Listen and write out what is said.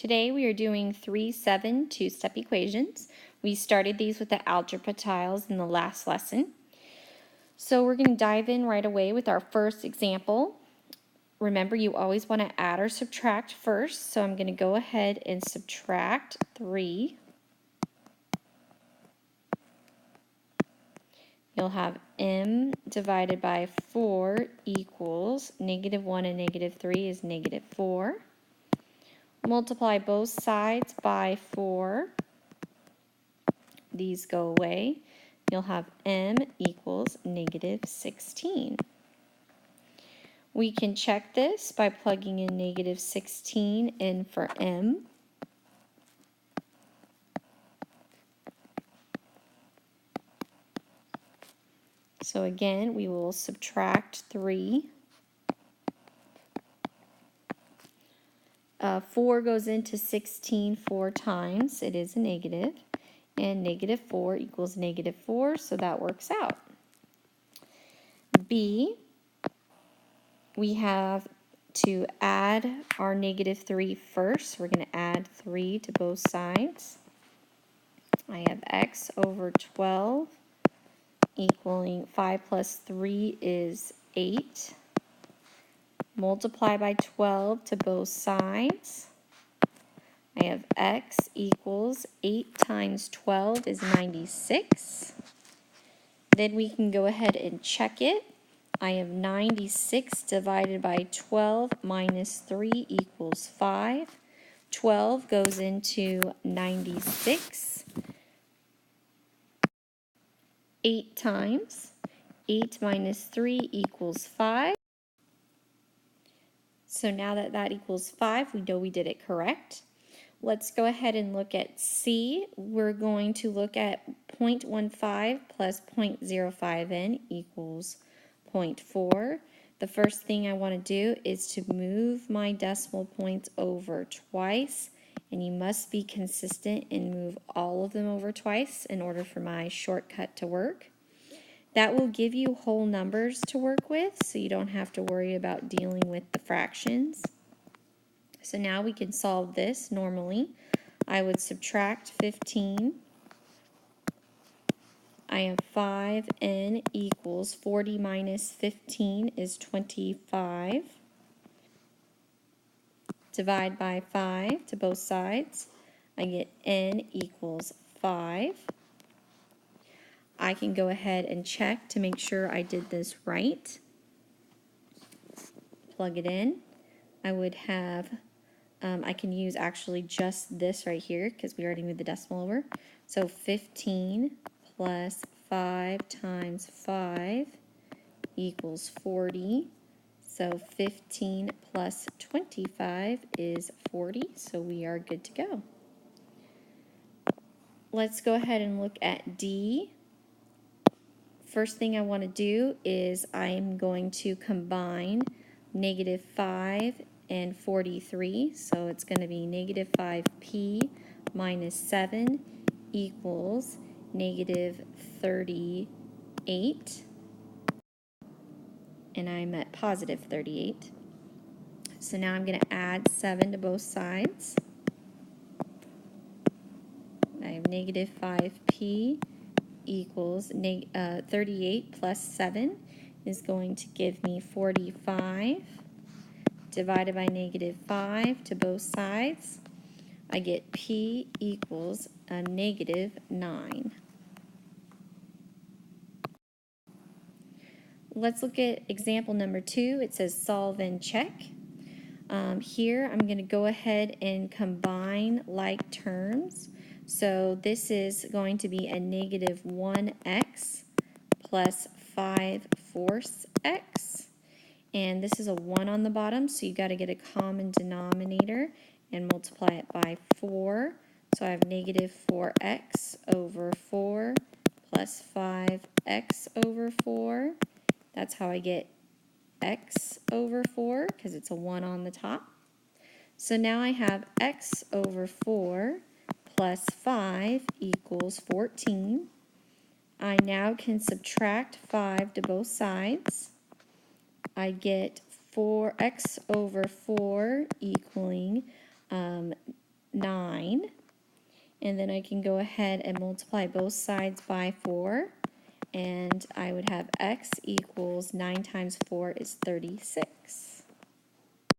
Today we are doing 3-7 two-step equations. We started these with the algebra tiles in the last lesson. So we're going to dive in right away with our first example. Remember, you always want to add or subtract first, so I'm going to go ahead and subtract 3. You'll have m divided by 4 equals -1 and -3 is -4. Multiply both sides by 4. These go away. You'll have m equals -16. We can check this by plugging in -16 in for m. So again, we will subtract 3. 4 goes into 16 4 times. It is a negative. And -4 equals -4, so that works out. B, we have to add our -3 first. We're going to add 3 to both sides. I have x over 12 equaling 5 plus 3 is 8. Multiply by 12 to both sides. I have x equals 8 times 12 is 96. Then we can go ahead and check it. I have 96 divided by 12 minus 3 equals 5. 12 goes into 96. 8 times. 8 minus 3 equals 5. So now that that equals 5, we know we did it correct. Let's go ahead and look at C. We're going to look at 0.15 plus 0.05n equals 0.4. The first thing I want to do is to move my decimal points over twice, and you must be consistent and move all of them over twice in order for my shortcut to work. That will give you whole numbers to work with, so you don't have to worry about dealing with the fractions. So now we can solve this normally. I would subtract 15. I have 5n equals 40 minus 15 is 25. Divide by 5 to both sides. I get n equals 5. I can go ahead and check to make sure I did this right. Plug it in. I would have I can use actually just this right here because we already moved the decimal over. So 15 plus 5 times 5 equals 40. So 15 plus 25 is 40, so we are good to go. Let's go ahead and look at D. First thing I want to do is I'm going to combine -5 and 43, so it's going to be -5p minus 7 equals -38, and I'm at positive 38. So now I'm going to add 7 to both sides. I have -5p equals 38 plus 7 is going to give me 45. Divided by -5 to both sides, I get p equals a -9. Let's look at example number 2. It says solve and check. Here I'm going to go ahead and combine like terms. So this is going to be a -1x plus 5/4 x. And this is a 1 on the bottom, so you got to get a common denominator and multiply it by 4. So I have -4x over 4 plus 5x over 4. That's how I get x over 4 because it's a 1 on the top. So now I have x over 4 plus 5 equals 14. I now can subtract 5 to both sides. I get 4x over 4 equaling 9. And then I can go ahead and multiply both sides by 4. And I would have x equals 9 times 4 is 36.